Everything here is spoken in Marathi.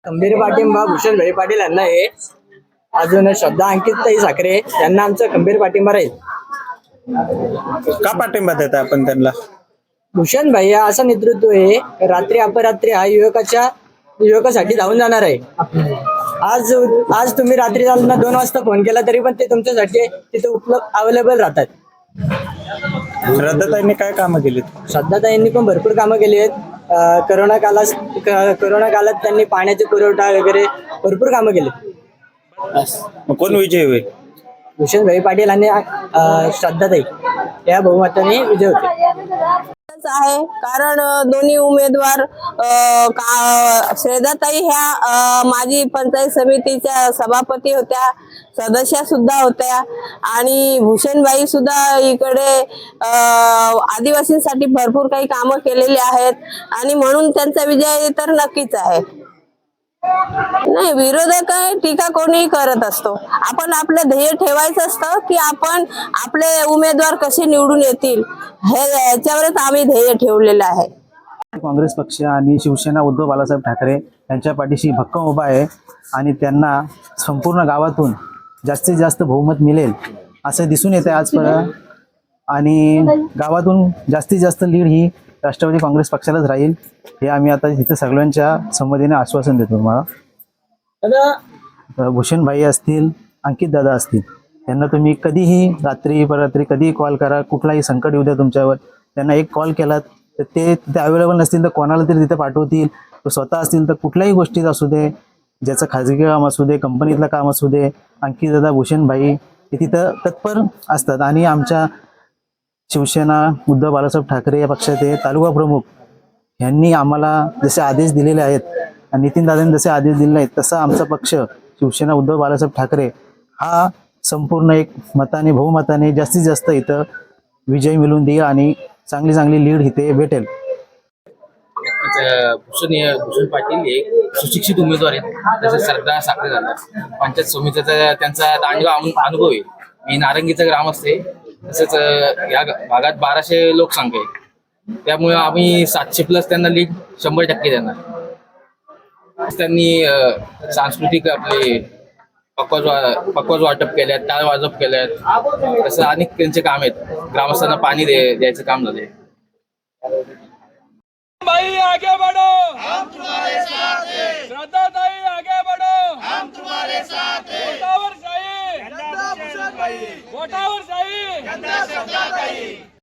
खंबीर पाठिंबा भूषणभाई पाटील यांना आहे. अजून श्रद्धा अंकितताई साखरे यांना आमचा खंबीर पाठिंबा राहील. का पाठिंबा देता आपण त्यांना? भूषणभाई हा असं नेतृत्व आहे, रात्री अपरात्री हा युवकासाठी धावून जाणार आहे. आज आज तुम्ही रात्री त्यांना 2 वाजता फोन केला तरी पण ते तुमच्यासाठी तिथे अवेलेबल राहतात. श्रद्धाताईंनी काय कामं केलीत? श्रद्धाताईंनी पण भरपूर कामं केली आहेत. कोरोना काळात त्यांनी पाण्याचे पुरवठा वगैरे भरपूर कामं केली. मग कोण विजय होईल? भूषणभाई पाटील आणि श्रद्धाताई या बहुमताने विजय होते. आहे कारण दोन्ही उमेदवार श्रद्धाताई ह्या माजी पंचायत समितीच्या सभापती होत्या, सदस्य सुद्धा होत्या आणि भूषणभाई सुद्धा इकडे आदिवासींसाठी भरपूर काही कामं केलेली आहेत आणि म्हणून त्यांचा विजय तर नक्कीच आहे. नाही, विरोधक टीका कोणीही करत असतो. आपण आपलं ध्येय ठेवायचं असतं की आपण आपले उमेदवार कसे निवडून येतील ह्याच्यावरच आम्ही ध्येय ठेवलेलं आहे. काँग्रेस पक्ष आणि शिवसेना उद्धव बाळासाहेब ठाकरे यांच्या पाठीशी भक्कम उभा आहे आणि त्यांना संपूर्ण गावातून जास्तीत जास्त बहुमत मिळेल असं दिसून येते आजपर्यंत. आणि गावातून जास्तीत जास्त लीड ही राष्ट्रवादी काँग्रेस पक्षालाच राहील हे आम्ही आता इथे सगळ्यांच्या संमतीने आश्वासन देतो. तुम्हाला भूषणभाई असतील, अंकित दादा असतील, त्यांना तुम्ही कधीही रात्री पररात्री कधीही कॉल करा. कुठलाही संकट येऊ द्या तुमच्यावर, त्यांना एक कॉल केलात तर ते तिथे अवेलेबल नसतील तर कोणाला तरी तिथे पाठवतील. स्वतः असतील तर कुठल्याही गोष्टीत असू दे, ज्याचं खाजगी काम असू दे, कंपनीतलं काम असू दे, अंकित दादा भूषणभाई हे तिथं तत्पर असतात. आणि आमच्या शिवसेना उद्धव बाळासाहेब ठाकरे या पक्षाचे तालुका प्रमुख यांनी आम्हाला जसे आदेश दिलेले आहेत आणि नितीनदादांनी जसे आदेश दिलेले आहेत तसा आमचा पक्ष शिवसेना उद्धव बाळासाहेब ठाकरे हा संपूर्ण एक मताने बहुमताने जास्तीत जास्त इथं विजय मिळवून देईल आणि चांगली चांगली लीड इथे भेटेल. भूषण पाटील एक सुशिक्षित उमेदवार आहेत. तसेच श्रद्धा साखरे झाला पंचायत समितीचा त्यांचा दांडगा अनुभव आहे. मी नारंगीचा ग्रामस्थ आहे. तसेच या भागात 1200 लोकसंख्या आहे, त्यामुळे आम्ही 700+ त्यांना लीड 100% देणार. त्यांनी सांस्कृतिक आपले पक्वाज वाटप केल्यात, टाळ वाजप केल्यात, तसं अनेक त्यांचे काम आहेत. ग्रामस्थांना पाणी द्यायचं काम झाले. भाई आगे बढ़ो, हम तुम्हारे साथ हैं. श्रद्धा ताई आगे बढ़ो, हम तुम्हारे साथ हैं. वोटावर शाही, वोटावर शाही.